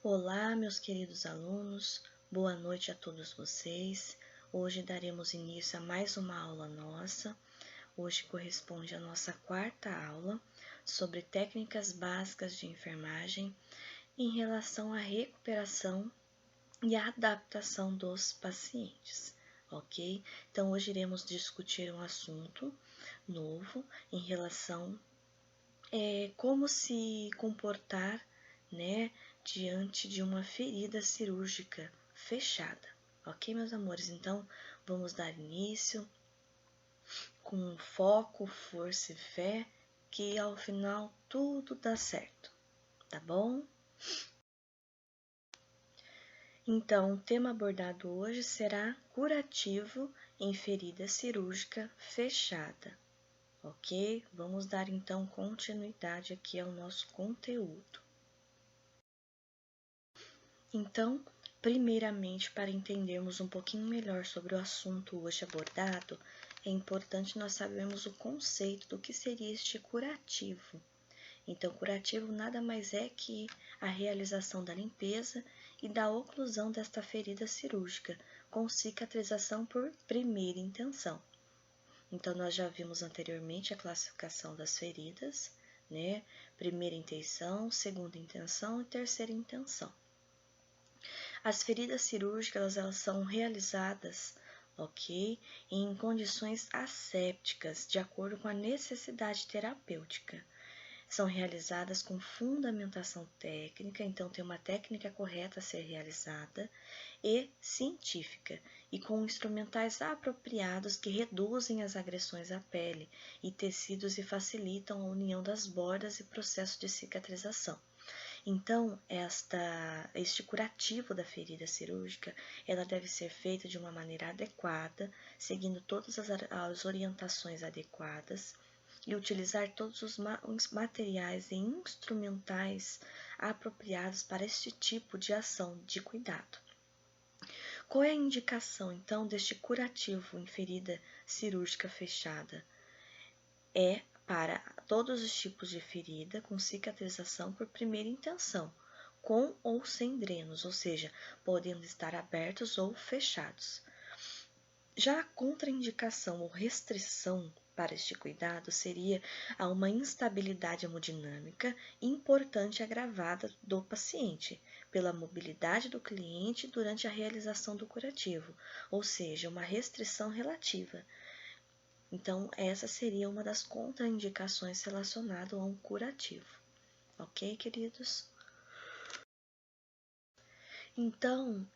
Olá, meus queridos alunos, boa noite a todos vocês. Hoje daremos início a mais uma aula nossa. Hoje corresponde à nossa quarta aula sobre técnicas básicas de enfermagem em relação à recuperação e à adaptação dos pacientes, ok? Então, hoje iremos discutir um assunto novo em relação como se comportar, né, diante de uma ferida cirúrgica fechada. Ok, meus amores? Então, vamos dar início com foco, força e fé, que ao final tudo dá certo, tá bom? Então, o tema abordado hoje será curativo em ferida cirúrgica fechada. Ok? Vamos dar então continuidade aqui ao nosso conteúdo. Então, primeiramente, para entendermos um pouquinho melhor sobre o assunto hoje abordado, é importante nós sabermos o conceito do que seria este curativo. Então, curativo nada mais é que a realização da limpeza e da oclusão desta ferida cirúrgica, com cicatrização por primeira intenção. Então, nós já vimos anteriormente a classificação das feridas, né? Primeira intenção, segunda intenção e terceira intenção. As feridas cirúrgicas, elas são realizadas, ok, em condições assépticas, de acordo com a necessidade terapêutica. São realizadas com fundamentação técnica, então tem uma técnica correta a ser realizada, e científica, e com instrumentais apropriados que reduzem as agressões à pele e tecidos e facilitam a união das bordas e processo de cicatrização. Então, este curativo da ferida cirúrgica, ela deve ser feita de uma maneira adequada, seguindo todas as orientações adequadas e utilizar todos os materiais e instrumentais apropriados para este tipo de ação de cuidado. Qual é a indicação, então, deste curativo em ferida cirúrgica fechada? É para todos os tipos de ferida com cicatrização por primeira intenção, com ou sem drenos, ou seja, podendo estar abertos ou fechados. Já a contraindicação ou restrição para este cuidado seria a uma instabilidade hemodinâmica importante e agravada do paciente, pela mobilidade do cliente durante a realização do curativo, ou seja, uma restrição relativa. Então, essa seria uma das contraindicações relacionadas a um curativo. Ok, queridos? Então,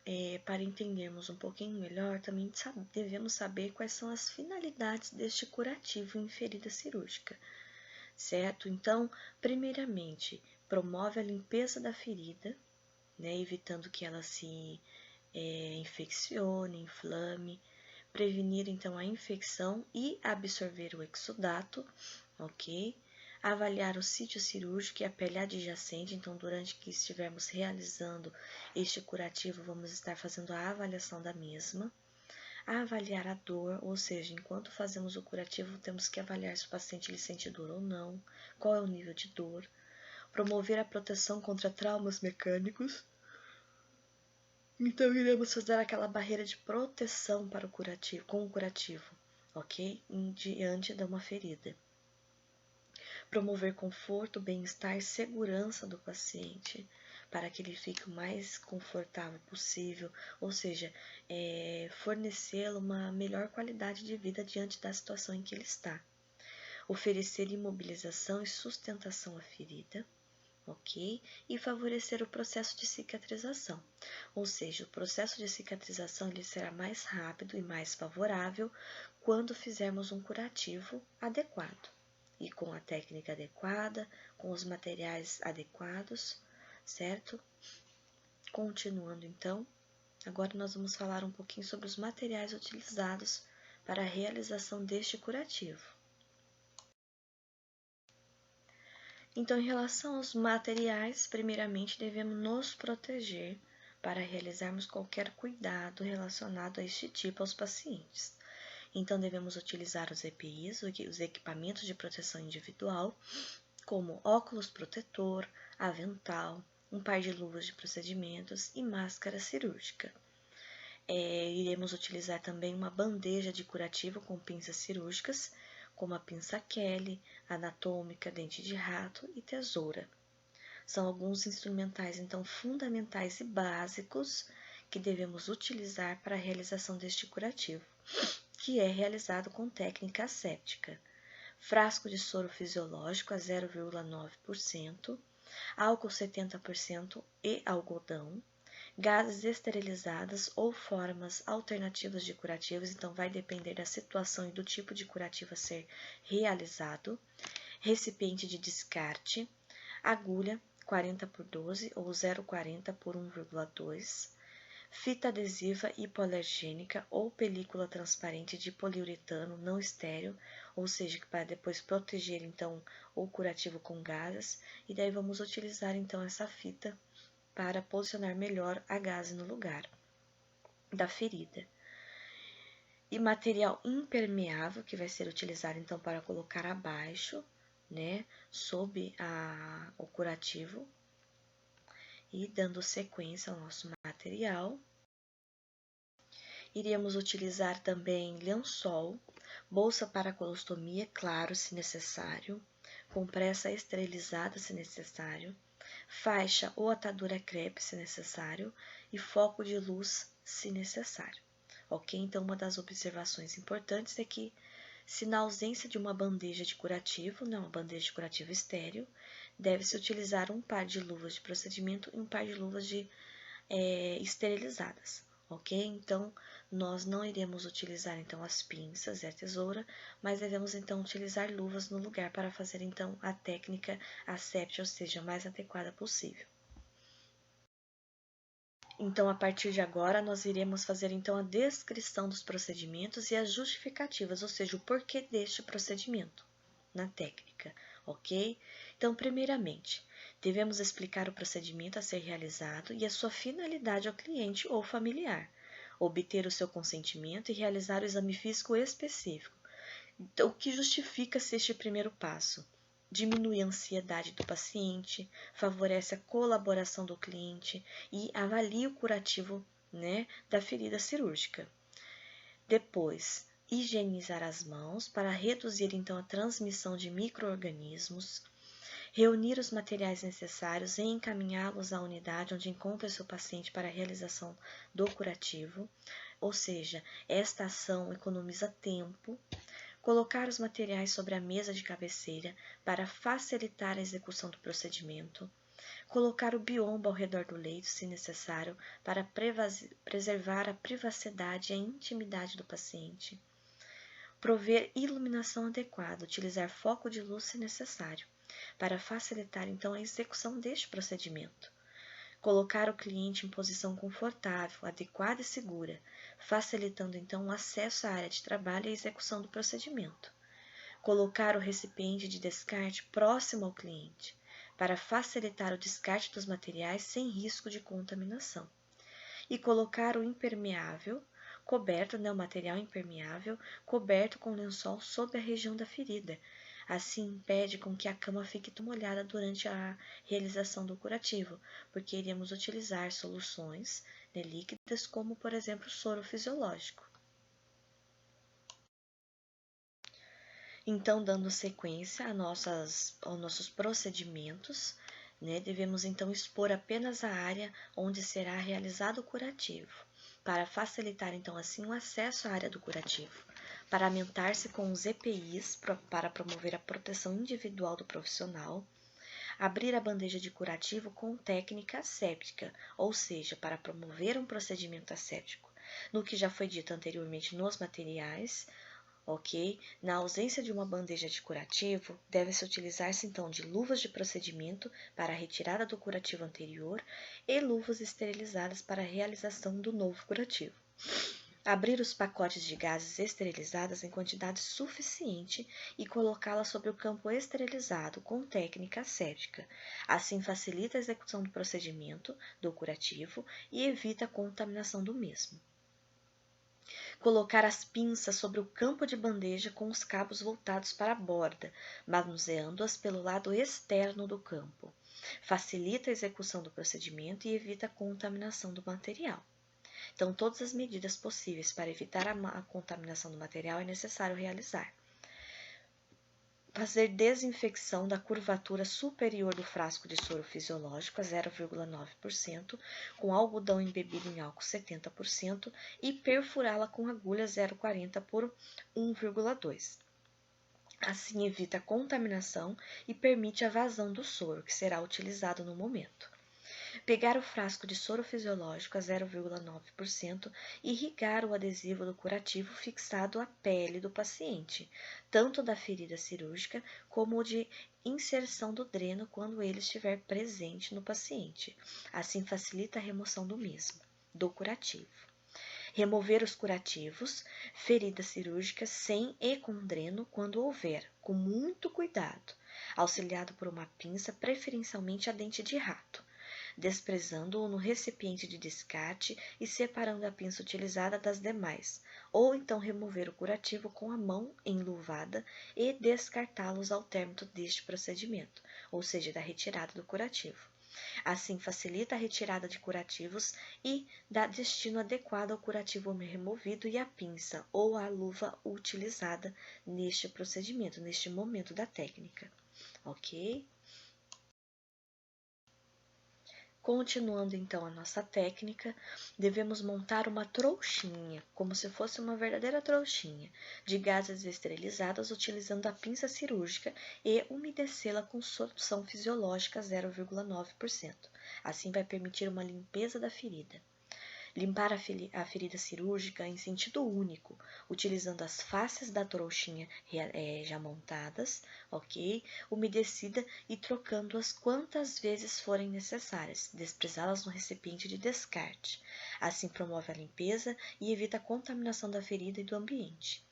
para entendermos um pouquinho melhor, também devemos saber quais são as finalidades deste curativo em ferida cirúrgica, certo? Então, primeiramente, promove a limpeza da ferida, né, evitando que ela se infeccione, inflame, prevenir então a infecção e absorver o exudato, ok? Avaliar o sítio cirúrgico e a pele adjacente, então durante que estivermos realizando este curativo, vamos estar fazendo a avaliação da mesma. Avaliar a dor, ou seja, enquanto fazemos o curativo, temos que avaliar se o paciente ele sente dor ou não, qual é o nível de dor. Promover a proteção contra traumas mecânicos. Então, iremos fazer aquela barreira de proteção para o curativo, com o curativo, ok? Diante de uma ferida. Promover conforto, bem-estar e segurança do paciente, para que ele fique o mais confortável possível, ou seja, fornecê-lo uma melhor qualidade de vida diante da situação em que ele está. Oferecer imobilização e sustentação à ferida, ok? E favorecer o processo de cicatrização, ou seja, o processo de cicatrização ele será mais rápido e mais favorável quando fizermos um curativo adequado e com a técnica adequada, com os materiais adequados, certo? Continuando então, agora nós vamos falar um pouquinho sobre os materiais utilizados para a realização deste curativo. Então, em relação aos materiais, primeiramente devemos nos proteger para realizarmos qualquer cuidado relacionado a este tipo aos pacientes. Então, devemos utilizar os EPIs, os equipamentos de proteção individual, como óculos protetor, avental, um par de luvas de procedimentos e máscara cirúrgica. Iremos utilizar também uma bandeja de curativo com pinças cirúrgicas, como a pinça Kelly, anatômica, dente de rato e tesoura. São alguns instrumentais, então, fundamentais e básicos que devemos utilizar para a realização deste curativo, que é realizado com técnica asséptica. Frasco de soro fisiológico a 0,9%, álcool 70% e algodão, gases esterilizadas ou formas alternativas de curativos, então vai depender da situação e do tipo de curativo a ser realizado, recipiente de descarte, agulha 40x12 ou 0,40x1,2, fita adesiva hipoalergênica ou película transparente de poliuretano não estéril, ou seja, para depois proteger então o curativo com gases, e daí vamos utilizar então essa fita para posicionar melhor a gaze no lugar da ferida. E material impermeável que vai ser utilizado então para colocar abaixo, né, sob o curativo. E dando sequência ao nosso material, iríamos utilizar também lençol, bolsa para colostomia, claro, se necessário, compressa esterilizada, se necessário, faixa ou atadura crepe, se necessário, e foco de luz, se necessário. Ok? Então, uma das observações importantes é que, se na ausência de uma bandeja de curativo, uma bandeja de curativo estéril, deve-se utilizar um par de luvas de procedimento e um par de luvas esterilizadas, ok? Então, nós não iremos utilizar então as pinças e a tesoura, mas devemos então utilizar luvas no lugar para fazer então a técnica asséptica, ou seja, mais adequada possível. Então, a partir de agora, nós iremos fazer então a descrição dos procedimentos e as justificativas, ou seja, o porquê deste procedimento na técnica, ok? Então, primeiramente, devemos explicar o procedimento a ser realizado e a sua finalidade ao cliente ou familiar, obter o seu consentimento e realizar o exame físico específico. Então, o que justifica-se este primeiro passo? Diminui a ansiedade do paciente, favorece a colaboração do cliente e avalia o curativo, da ferida cirúrgica. Depois, higienizar as mãos para reduzir então a transmissão de micro-organismos, reunir os materiais necessários e encaminhá-los à unidade onde encontra-se o paciente para a realização do curativo, ou seja, esta ação economiza tempo. Colocar os materiais sobre a mesa de cabeceira para facilitar a execução do procedimento. Colocar o biombo ao redor do leito, se necessário, para preservar a privacidade e a intimidade do paciente. Prover iluminação adequada, utilizar foco de luz se necessário, para facilitar então a execução deste procedimento. Colocar o cliente em posição confortável, adequada e segura, facilitando então o acesso à área de trabalho e a execução do procedimento. Colocar o recipiente de descarte próximo ao cliente, para facilitar o descarte dos materiais sem risco de contaminação. E colocar o impermeável, coberto, o material impermeável, coberto com lençol sobre a região da ferida. Assim, impede com que a cama fique molhada durante a realização do curativo, porque iremos utilizar soluções líquidas, como, por exemplo, soro fisiológico. Então, dando sequência aos nossos procedimentos, devemos então expor apenas a área onde será realizado o curativo, para facilitar então assim o acesso à área do curativo, paramentar-se com os EPIs para promover a proteção individual do profissional, abrir a bandeja de curativo com técnica asséptica, ou seja, para promover um procedimento asséptico, no que já foi dito anteriormente nos materiais, ok? Na ausência de uma bandeja de curativo, deve-se utilizar-se então de luvas de procedimento para a retirada do curativo anterior e luvas esterilizadas para a realização do novo curativo. Abrir os pacotes de gases esterilizadas em quantidade suficiente e colocá-las sobre o campo esterilizado com técnica asséptica. Assim facilita a execução do procedimento do curativo e evita a contaminação do mesmo. Colocar as pinças sobre o campo de bandeja com os cabos voltados para a borda, manuseando-as pelo lado externo do campo. facilita a execução do procedimento e evita a contaminação do material. Então, todas as medidas possíveis para evitar a contaminação do material é necessário realizar. Fazer desinfecção da curvatura superior do frasco de soro fisiológico a 0,9%, com algodão embebido em álcool 70% e perfurá-la com agulha 0,40 por 1,2. Assim evita a contaminação e permite a vazão do soro, que será utilizado no momento. Pegar o frasco de soro fisiológico a 0,9% e irrigar o adesivo do curativo fixado à pele do paciente, tanto da ferida cirúrgica como o de inserção do dreno quando ele estiver presente no paciente. Assim facilita a remoção do curativo. Remover os curativos, ferida cirúrgica sem e com dreno quando houver, com muito cuidado, auxiliado por uma pinça, preferencialmente a dente de rato, desprezando-o no recipiente de descarte e separando a pinça utilizada das demais, ou então remover o curativo com a mão enluvada e descartá-los ao término deste procedimento, ou seja, da retirada do curativo. Assim, facilita a retirada de curativos e dá destino adequado ao curativo removido e à pinça ou à luva utilizada neste procedimento, neste momento da técnica, ok? Continuando então a nossa técnica, devemos montar uma trouxinha, como se fosse uma verdadeira trouxinha, de gases esterilizadas utilizando a pinça cirúrgica e umedecê-la com solução fisiológica 0,9%. Assim vai permitir uma limpeza da ferida. Limpar a ferida cirúrgica em sentido único, utilizando as faces da trouxinha já montadas, ok? Umedecida e trocando-as quantas vezes forem necessárias, desprezá-las no recipiente de descarte. Assim promove a limpeza e evita a contaminação da ferida e do ambiente.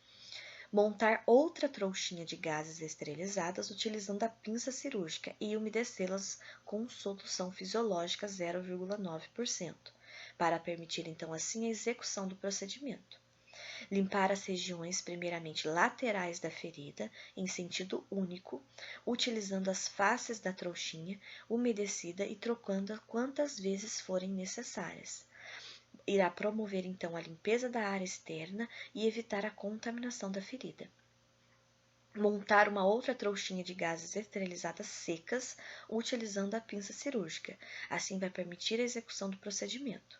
Montar outra trouxinha de gases esterilizadas utilizando a pinça cirúrgica e umedecê-las com solução fisiológica 0,9%. Para permitir então assim a execução do procedimento. Limpar as regiões primeiramente laterais da ferida, em sentido único, utilizando as faces da trouxinha umedecida e trocando quantas vezes forem necessárias. Irá promover então a limpeza da área externa e evitar a contaminação da ferida. Montar uma outra trouxinha de gases esterilizadas secas, utilizando a pinça cirúrgica. Assim vai permitir a execução do procedimento.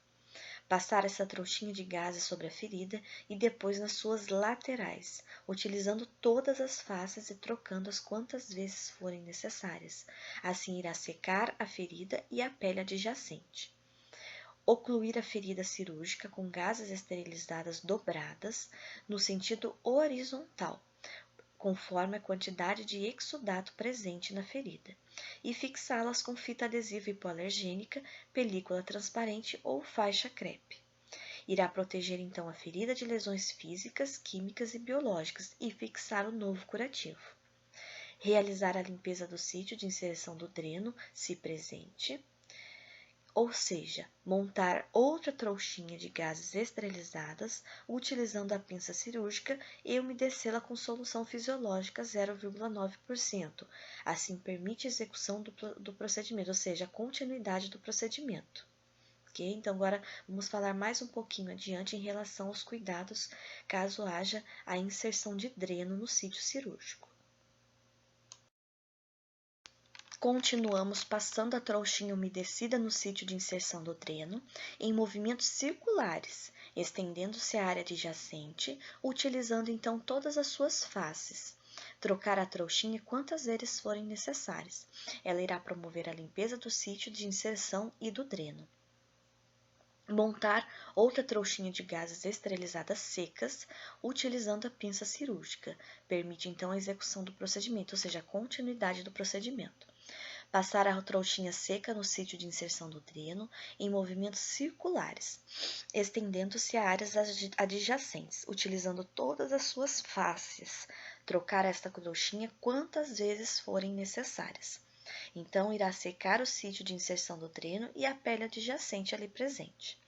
Passar essa trouxinha de gases sobre a ferida e depois nas suas laterais, utilizando todas as faces e trocando-as quantas vezes forem necessárias. Assim irá secar a ferida e a pele adjacente. Ocluir a ferida cirúrgica com gases esterilizadas dobradas no sentido horizontal, conforme a quantidade de exudato presente na ferida, e fixá-las com fita adesiva hipoalergênica, película transparente ou faixa crepe. Irá proteger então a ferida de lesões físicas, químicas e biológicas e fixar o novo curativo. Realizar a limpeza do sítio de inserção do dreno, se presente, ou seja, montar outra trouxinha de gases esterilizadas utilizando a pinça cirúrgica e umedecê-la com solução fisiológica 0,9%. Assim, permite a execução do procedimento, ou seja, a continuidade do procedimento. Okay? Então, agora vamos falar mais um pouquinho adiante em relação aos cuidados caso haja a inserção de dreno no sítio cirúrgico. Continuamos passando a trouxinha umedecida no sítio de inserção do dreno em movimentos circulares, estendendo-se a área adjacente, utilizando então todas as suas faces. Trocar a trouxinha quantas vezes forem necessárias. Ela irá promover a limpeza do sítio de inserção e do dreno. Montar outra trouxinha de gases esterilizadas secas, utilizando a pinça cirúrgica. Permite então a execução do procedimento, ou seja, a continuidade do procedimento. Passar a trouxinha seca no sítio de inserção do dreno em movimentos circulares, estendendo-se a áreas adjacentes, utilizando todas as suas faces. Trocar esta trouxinha quantas vezes forem necessárias. Então, irá secar o sítio de inserção do dreno e a pele adjacente ali presente.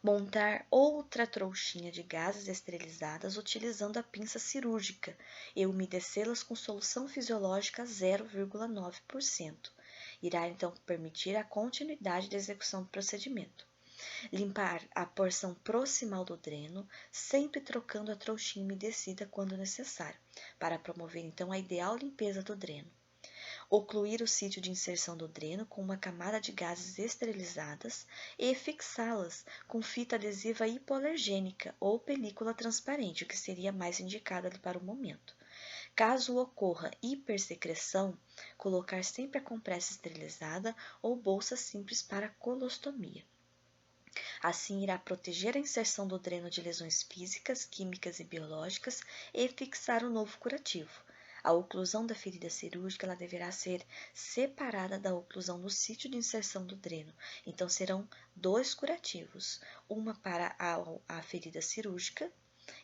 Montar outra trouxinha de gases esterilizadas utilizando a pinça cirúrgica e umedecê-las com solução fisiológica 0,9%. Irá então permitir a continuidade da execução do procedimento. Limpar a porção proximal do dreno, sempre trocando a trouxinha umedecida quando necessário, para promover então a ideal limpeza do dreno. Ocluir o sítio de inserção do dreno com uma camada de gases esterilizadas e fixá-las com fita adesiva hipoalergênica ou película transparente, o que seria mais indicado ali para o momento. Caso ocorra hipersecreção, colocar sempre a compressa esterilizada ou bolsa simples para colostomia. Assim, irá proteger a inserção do dreno de lesões físicas, químicas e biológicas e fixar o novo curativo. A oclusão da ferida cirúrgica ela deverá ser separada da oclusão no sítio de inserção do dreno. Então, serão 2 curativos, uma para a ferida cirúrgica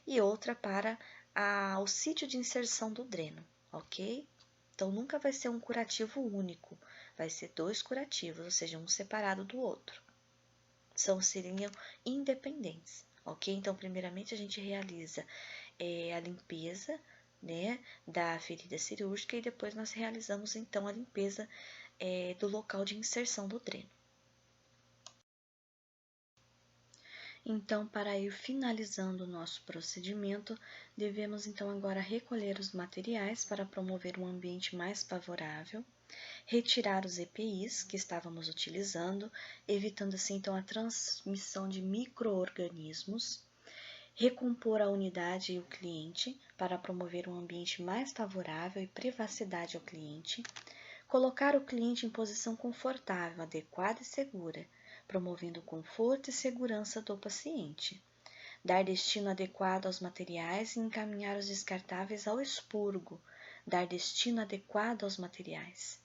e outra para o sítio de inserção do dreno, ok? Então, nunca vai ser um curativo único, vai ser 2 curativos, ou seja, um separado do outro. Seriam independentes, ok? Então, primeiramente, a gente realiza a limpeza, né, da ferida cirúrgica e depois nós realizamos, então, a limpeza do local de inserção do dreno. Então, para ir finalizando o nosso procedimento, devemos, então, agora recolher os materiais para promover um ambiente mais favorável, retirar os EPIs que estávamos utilizando, evitando assim então a transmissão de micro-organismos, recompor a unidade e o cliente para promover um ambiente mais favorável e privacidade ao cliente, colocar o cliente em posição confortável, adequada e segura, promovendo o conforto e segurança do paciente, dar destino adequado aos materiais e encaminhar os descartáveis ao expurgo, dar destino adequado aos materiais,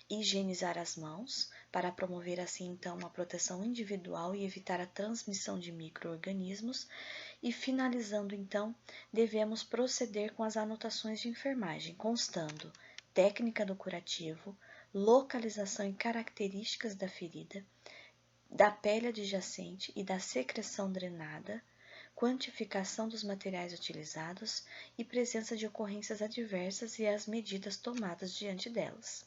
higienizar as mãos, para promover assim então uma proteção individual e evitar a transmissão de micro-organismos, e finalizando então, devemos proceder com as anotações de enfermagem, constando técnica do curativo, localização e características da ferida, da pele adjacente e da secreção drenada, quantificação dos materiais utilizados e presença de ocorrências adversas e as medidas tomadas diante delas,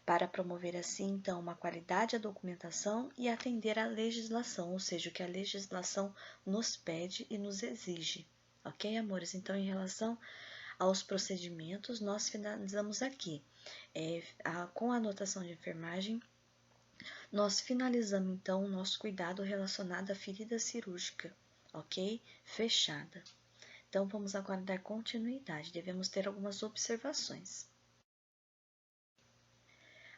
para promover assim, então, uma qualidade à documentação e atender à legislação, ou seja, o que a legislação nos pede e nos exige. Ok, amores? Então, em relação aos procedimentos, nós finalizamos aqui. Com a anotação de enfermagem, nós finalizamos, então, o nosso cuidado relacionado à ferida cirúrgica, ok? Fechada. Então, vamos agora dar continuidade. Devemos ter algumas observações.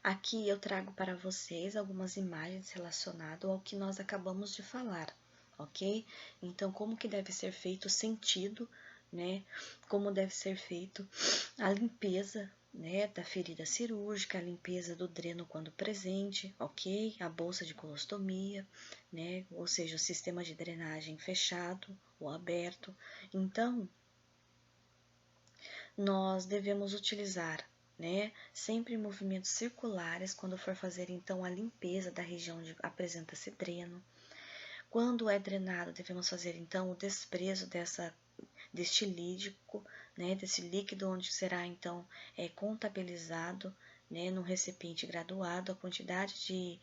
Aqui eu trago para vocês algumas imagens relacionadas ao que nós acabamos de falar, ok? Então, como que deve ser feito o sentido, né? Como deve ser feito a limpeza, né, da ferida cirúrgica, a limpeza do dreno quando presente, ok? A bolsa de colostomia, né? Ou seja, o sistema de drenagem fechado ou aberto. Então, nós devemos utilizar, né, sempre movimentos circulares quando for fazer então a limpeza da região onde apresenta-se dreno. Quando é drenado, devemos fazer então o desprezo deste líquido, né, desse líquido onde será então contabilizado, né, num recipiente graduado a quantidade de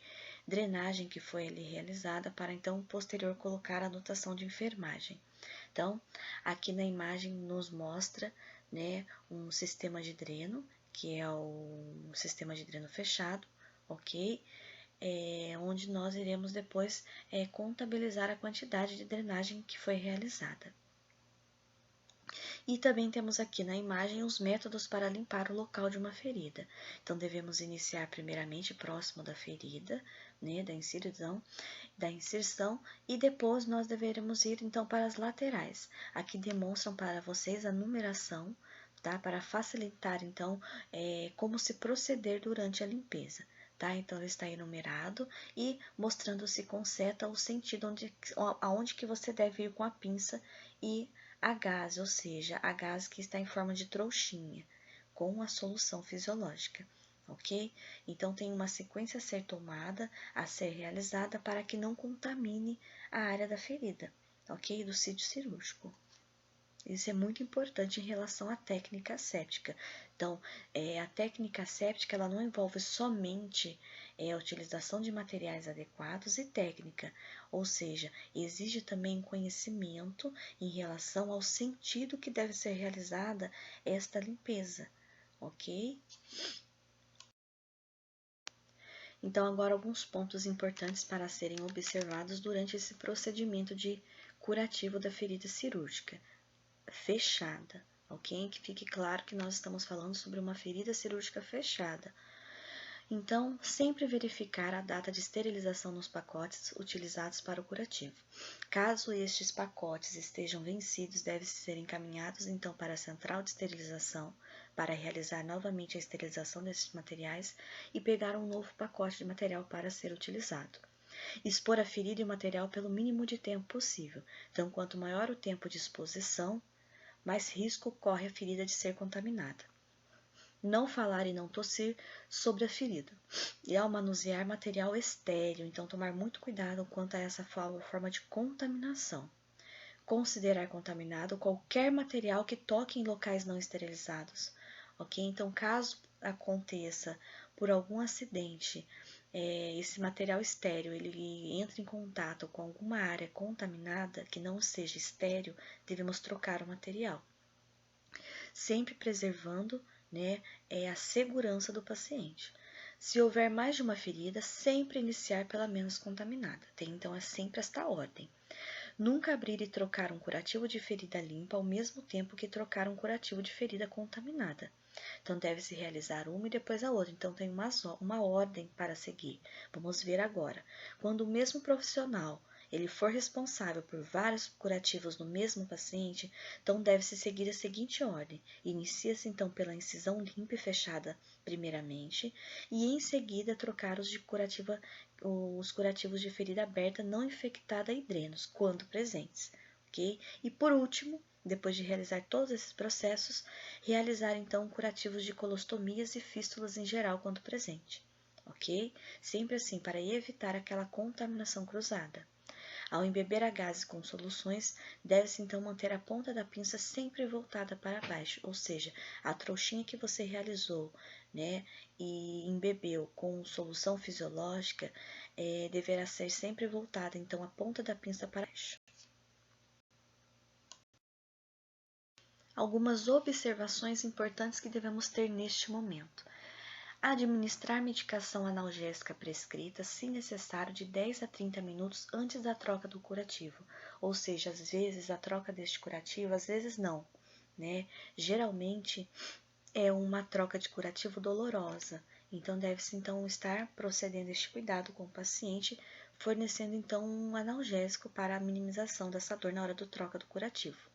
drenagem que foi ali realizada para então posterior colocar a anotação de enfermagem. Então, aqui na imagem nos mostra, né, um sistema de dreno, que é o sistema de dreno fechado, ok? Onde nós iremos depois contabilizar a quantidade de drenagem que foi realizada. E também temos aqui na imagem os métodos para limpar o local de uma ferida. Então, devemos iniciar primeiramente próximo da ferida, né, da inserção, e depois nós deveremos ir então para as laterais. Aqui demonstram para vocês a numeração, tá, para facilitar então como se proceder durante a limpeza. Tá? Então, ele está enumerado e mostrando-se com seta o sentido aonde que você deve ir com a pinça e a gás, ou seja, a gás que está em forma de trouxinha, com a solução fisiológica, ok? Então, tem uma sequência a ser tomada, a ser realizada para que não contamine a área da ferida, ok? Do sítio cirúrgico. Isso é muito importante em relação à técnica asséptica. Então, a técnica asséptica ela não envolve somente a utilização de materiais adequados e técnica, ou seja, exige também conhecimento em relação ao sentido que deve ser realizada esta limpeza, ok? Então, agora alguns pontos importantes para serem observados durante esse procedimento de curativo da ferida cirúrgica fechada, ok? Que fique claro que nós estamos falando sobre uma ferida cirúrgica fechada. Então, sempre verificar a data de esterilização nos pacotes utilizados para o curativo. Caso estes pacotes estejam vencidos, devem ser encaminhados então para a central de esterilização para realizar novamente a esterilização desses materiais e pegar um novo pacote de material para ser utilizado. Expor a ferida e o material pelo mínimo de tempo possível. Então, quanto maior o tempo de exposição, mais risco corre a ferida de ser contaminada. Não falar e não tossir sobre a ferida. E ao manusear material estéril, então tomar muito cuidado quanto a essa forma de contaminação. Considerar contaminado qualquer material que toque em locais não esterilizados. Ok? Então, caso aconteça por algum acidente, esse material estéril ele entra em contato com alguma área contaminada que não seja estéril, devemos trocar o material. Sempre preservando, né, a segurança do paciente. Se houver mais de uma ferida, sempre iniciar pela menos contaminada. Então, é sempre esta ordem. Nunca abrir e trocar um curativo de ferida limpa ao mesmo tempo que trocar um curativo de ferida contaminada. Então, deve-se realizar uma e depois a outra. Então, tem uma ordem para seguir. Vamos ver agora. Quando o mesmo profissional ele for responsável por vários curativos no mesmo paciente, então deve-se seguir a seguinte ordem. Inicia-se então pela incisão limpa e fechada primeiramente, e em seguida trocar os curativos de ferida aberta não infectada e drenos, quando presentes, ok? E por último, depois de realizar todos esses processos, realizar então curativos de colostomias e fístulas em geral quando presente, ok? Sempre assim, para evitar aquela contaminação cruzada. Ao embeber a gases com soluções, deve-se então manter a ponta da pinça sempre voltada para baixo, ou seja, a trouxinha que você realizou, né, e embebeu com solução fisiológica, deverá ser sempre voltada então a ponta da pinça para baixo. Algumas observações importantes que devemos ter neste momento. Administrar medicação analgésica prescrita, se necessário, de 10 a 30 minutos antes da troca do curativo. Ou seja, às vezes a troca deste curativo, às vezes não, né? Geralmente é uma troca de curativo dolorosa. Então, deve-se então estar procedendo este cuidado com o paciente, fornecendo então um analgésico para a minimização dessa dor na hora da troca do curativo.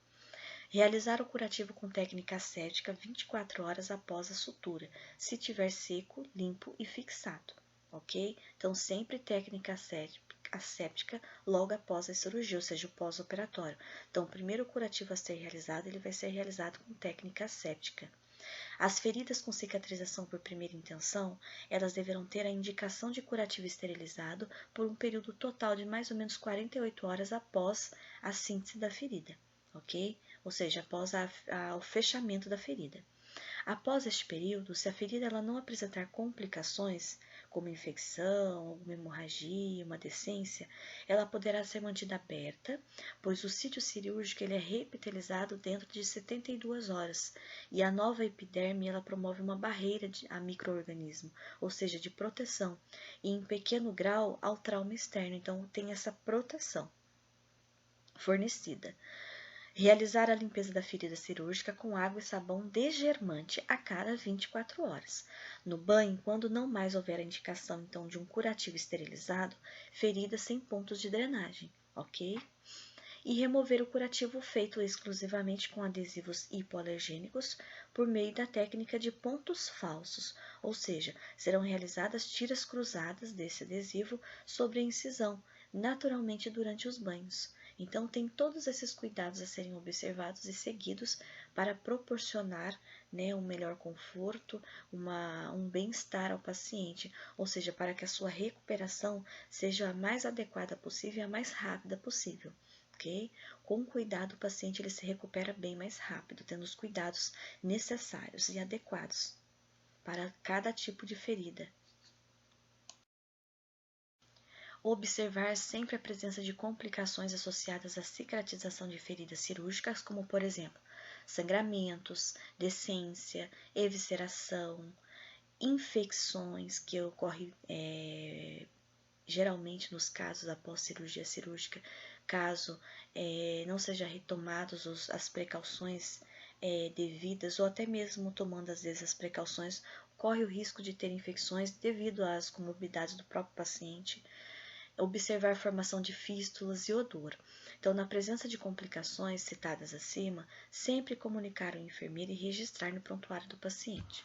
Realizar o curativo com técnica ascética 24 horas após a sutura, se tiver seco, limpo e fixado, ok? Então, sempre técnica asséptica logo após a cirurgia, ou seja, o pós-operatório. Então, o primeiro curativo a ser realizado, ele vai ser realizado com técnica asséptica. As feridas com cicatrização por primeira intenção, elas deverão ter a indicação de curativo esterilizado por um período total de mais ou menos 48 horas após a síntese da ferida, ok? Ou seja, após o fechamento da ferida. Após este período, se a ferida ela não apresentar complicações, como infecção, alguma hemorragia, uma decência, ela poderá ser mantida aberta, pois o sítio cirúrgico ele é reepitelizado dentro de 72 horas, e a nova epiderme ela promove uma barreira a micro-organismo, ou seja, de proteção, e em pequeno grau ao trauma externo, então tem essa proteção fornecida. Realizar a limpeza da ferida cirúrgica com água e sabão desgermante a cada 24 horas. No banho, quando não mais houver a indicação então de um curativo esterilizado, ferida sem pontos de drenagem, ok? E remover o curativo feito exclusivamente com adesivos hipoalergênicos por meio da técnica de pontos falsos, ou seja, serão realizadas tiras cruzadas desse adesivo sobre a incisão, naturalmente durante os banhos. Então, tem todos esses cuidados a serem observados e seguidos para proporcionar, né, um melhor conforto, um bem-estar ao paciente, ou seja, para que a sua recuperação seja a mais adequada possível e a mais rápida possível. ok? Com cuidado, o paciente ele se recupera bem mais rápido, tendo os cuidados necessários e adequados para cada tipo de ferida. Observar sempre a presença de complicações associadas à cicatrização de feridas cirúrgicas, como, por exemplo, sangramentos, decência, evisceração, infecções que ocorrem geralmente nos casos após cirurgia cirúrgica, caso não sejam retomadas as precauções devidas, ou até mesmo tomando às vezes as precauções, corre o risco de ter infecções devido às comorbidades do próprio paciente. Observar a formação de fístulas e odor. Então, na presença de complicações citadas acima, sempre comunicar ao enfermeiro e registrar no prontuário do paciente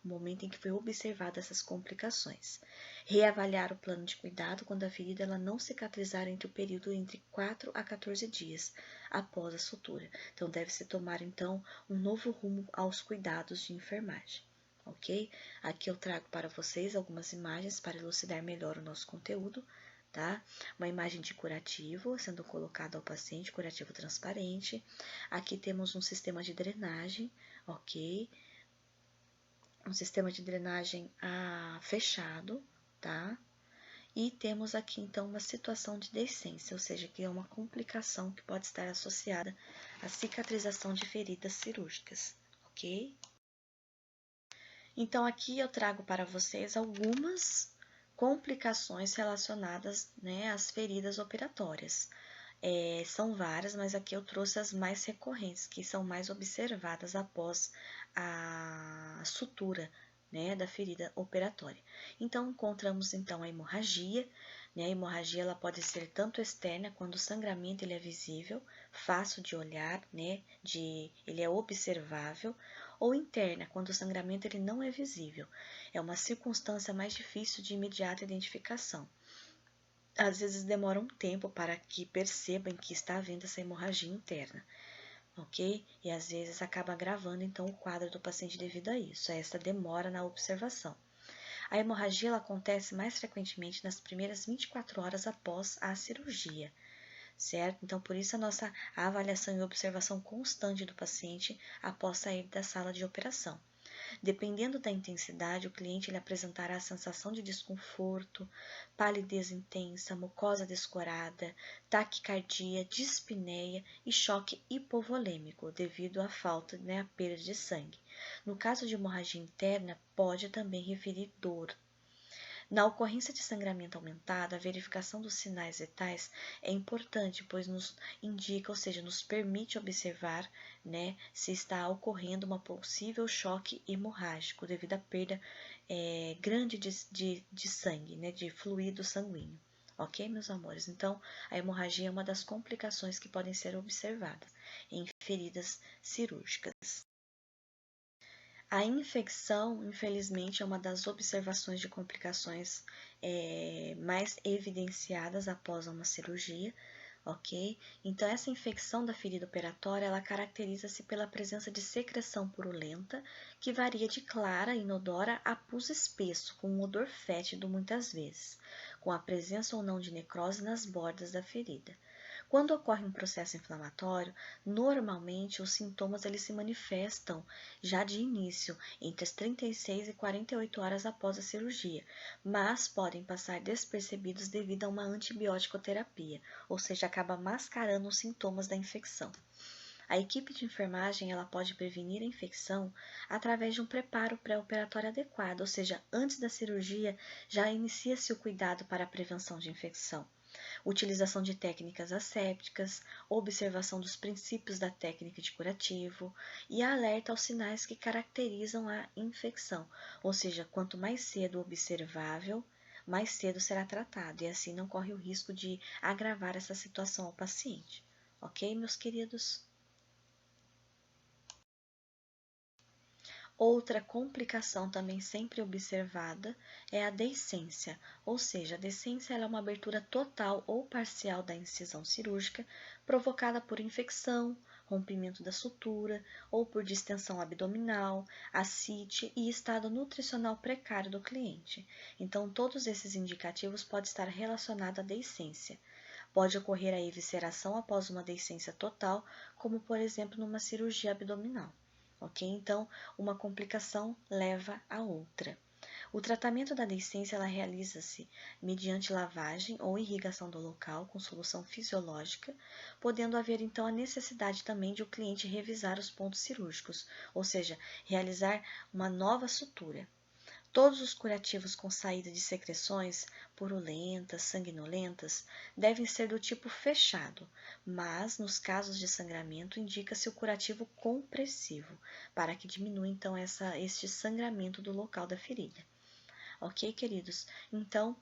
o momento em que foi observada essas complicações. Reavaliar o plano de cuidado quando a ferida ela não cicatrizar entre o período entre 4 a 14 dias após a sutura. Então, deve-se tomar, então, um novo rumo aos cuidados de enfermagem. Ok? Aqui eu trago para vocês algumas imagens para elucidar melhor o nosso conteúdo. Tá? Uma imagem de curativo sendo colocado ao paciente, curativo transparente. Aqui temos um sistema de drenagem, ok? Um sistema de drenagem fechado, tá? E temos aqui, então, uma situação de decência, ou seja, que é uma complicação que pode estar associada à cicatrização de feridas cirúrgicas, ok? Então, aqui eu trago para vocês algumas complicações relacionadas, né, às feridas operatórias. São várias, mas aqui eu trouxe as mais recorrentes, que são mais observadas após a sutura, né, da ferida operatória. Então, encontramos então a hemorragia, né? A hemorragia ela pode ser tanto externa, quando o sangramento ele é visível, fácil de olhar, né, ele é observável, ou interna, quando o sangramento ele não é visível. É uma circunstância mais difícil de imediata identificação. Às vezes demora um tempo para que percebam que está havendo essa hemorragia interna, ok? E às vezes acaba agravando então o quadro do paciente devido a isso, a essa demora na observação. A hemorragia ela acontece mais frequentemente nas primeiras 24 horas após a cirurgia, certo? Então, por isso a nossa avaliação e observação constante do paciente após sair da sala de operação. Dependendo da intensidade, o cliente ele apresentará a sensação de desconforto, palidez intensa, mucosa descorada, taquicardia, dispneia e choque hipovolêmico devido à falta, à perda de sangue. No caso de hemorragia interna, pode também referir dor. Na ocorrência de sangramento aumentado, a verificação dos sinais vitais é importante, pois nos indica, ou seja, nos permite observar, se está ocorrendo uma possível choque hemorrágico devido à perda grande de sangue, de fluido sanguíneo. Ok, meus amores? Então, a hemorragia é uma das complicações que podem ser observadas em feridas cirúrgicas. A infecção, infelizmente, é uma das observações de complicações mais evidenciadas após uma cirurgia, ok? Então, essa infecção da ferida operatória, ela caracteriza-se pela presença de secreção purulenta, que varia de clara, inodora, a pus espesso, com um odor fétido muitas vezes, com a presença ou não de necrose nas bordas da ferida. Quando ocorre um processo inflamatório, normalmente os sintomas eles se manifestam já de início, entre as 36 e 48 horas após a cirurgia, mas podem passar despercebidos devido a uma antibiótico-terapia, ou seja, acaba mascarando os sintomas da infecção. A equipe de enfermagem ela pode prevenir a infecção através de um preparo pré-operatório adequado, ou seja, antes da cirurgia já inicia-se o cuidado para a prevenção de infecção. Utilização de técnicas assépticas, observação dos princípios da técnica de curativo e alerta aos sinais que caracterizam a infecção, ou seja, quanto mais cedo observável, mais cedo será tratado e assim não corre o risco de agravar essa situação ao paciente. Ok, meus queridos? Outra complicação também sempre observada é a deiscência, ou seja, a deiscência é uma abertura total ou parcial da incisão cirúrgica provocada por infecção, rompimento da sutura ou por distensão abdominal, ascite e estado nutricional precário do cliente. Então, todos esses indicativos podem estar relacionados à deiscência. Pode ocorrer a evisceração após uma deiscência total, como por exemplo numa cirurgia abdominal. Ok? Então, uma complicação leva a outra. O tratamento da deiscência ela realiza-se mediante lavagem ou irrigação do local com solução fisiológica, podendo haver então a necessidade também de o cliente revisar os pontos cirúrgicos, ou seja, realizar uma nova sutura. Todos os curativos com saída de secreções purulentas, sanguinolentas, devem ser do tipo fechado, mas nos casos de sangramento indica-se o curativo compressivo, para que diminua então este sangramento do local da ferida. Ok, queridos? Então,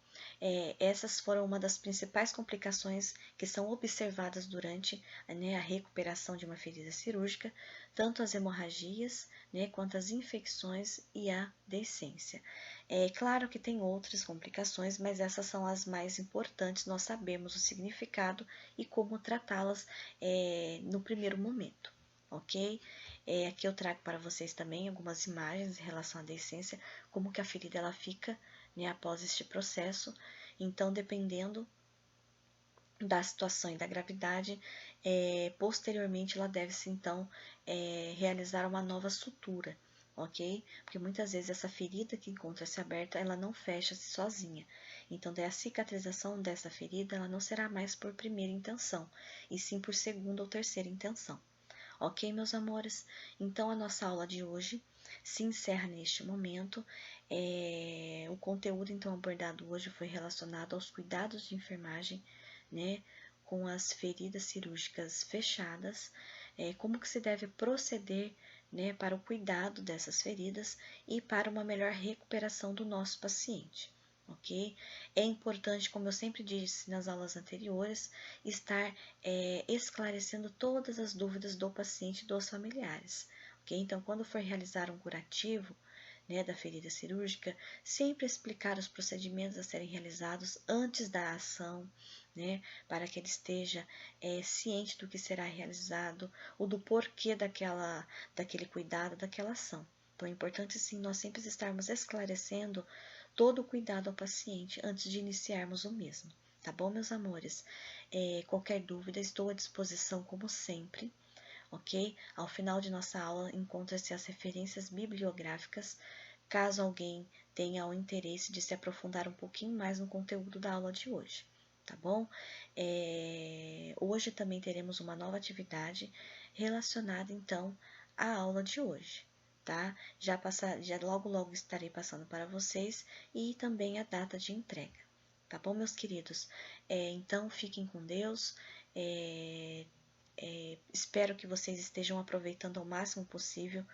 essas foram uma das principais complicações que são observadas durante, né, a recuperação de uma ferida cirúrgica, tanto as hemorragias, né, quanto as infecções e a deiscência. É claro que tem outras complicações, mas essas são as mais importantes, nós sabemos o significado e como tratá-las no primeiro momento, ok? Aqui eu trago para vocês também algumas imagens em relação à deiscência, como que a ferida ela fica, né, após este processo. Então, dependendo da situação e da gravidade, posteriormente ela deve-se então realizar uma nova sutura, ok? Porque muitas vezes essa ferida que encontra-se aberta, ela não fecha-se sozinha. Então, daí a cicatrização dessa ferida, ela não será mais por primeira intenção, e sim por segunda ou terceira intenção. Ok, meus amores? Então, a nossa aula de hoje se encerra neste momento. O conteúdo, então, abordado hoje foi relacionado aos cuidados de enfermagem, né, com as feridas cirúrgicas fechadas, como que se deve proceder, né, para o cuidado dessas feridas e para uma melhor recuperação do nosso paciente. Ok? É importante, como eu sempre disse nas aulas anteriores, estar esclarecendo todas as dúvidas do paciente e dos familiares. Ok? Então, quando for realizar um curativo, né, da ferida cirúrgica, sempre explicar os procedimentos a serem realizados antes da ação, né, para que ele esteja ciente do que será realizado ou do porquê daquele cuidado, daquela ação. Então, é importante, sim, nós sempre estarmos esclarecendo todo o cuidado ao paciente antes de iniciarmos o mesmo. Tá bom, meus amores? Qualquer dúvida, estou à disposição como sempre, ok? Ao final de nossa aula, encontra-se as referências bibliográficas, caso alguém tenha o interesse de se aprofundar um pouquinho mais no conteúdo da aula de hoje, tá bom? Hoje também teremos uma nova atividade relacionada, então, à aula de hoje, tá? Já logo estarei passando para vocês e também a data de entrega, tá bom, meus queridos? Então, fiquem com Deus, espero que vocês estejam aproveitando ao máximo possível,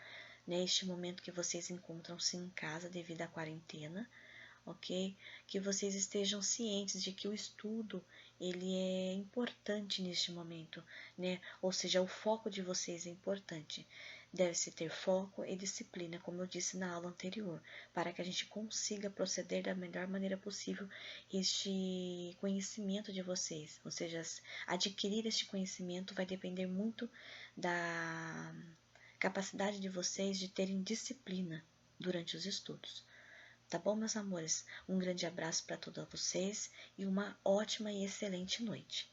né, este momento que vocês encontram-se em casa devido à quarentena, ok? Que vocês estejam cientes de que o estudo, ele é importante neste momento, né? Ou seja, o foco de vocês é importante. Deve-se ter foco e disciplina, como eu disse na aula anterior, para que a gente consiga proceder da melhor maneira possível este conhecimento de vocês. Ou seja, adquirir este conhecimento vai depender muito da capacidade de vocês de terem disciplina durante os estudos. Tá bom, meus amores? Um grande abraço para todos vocês e uma ótima e excelente noite.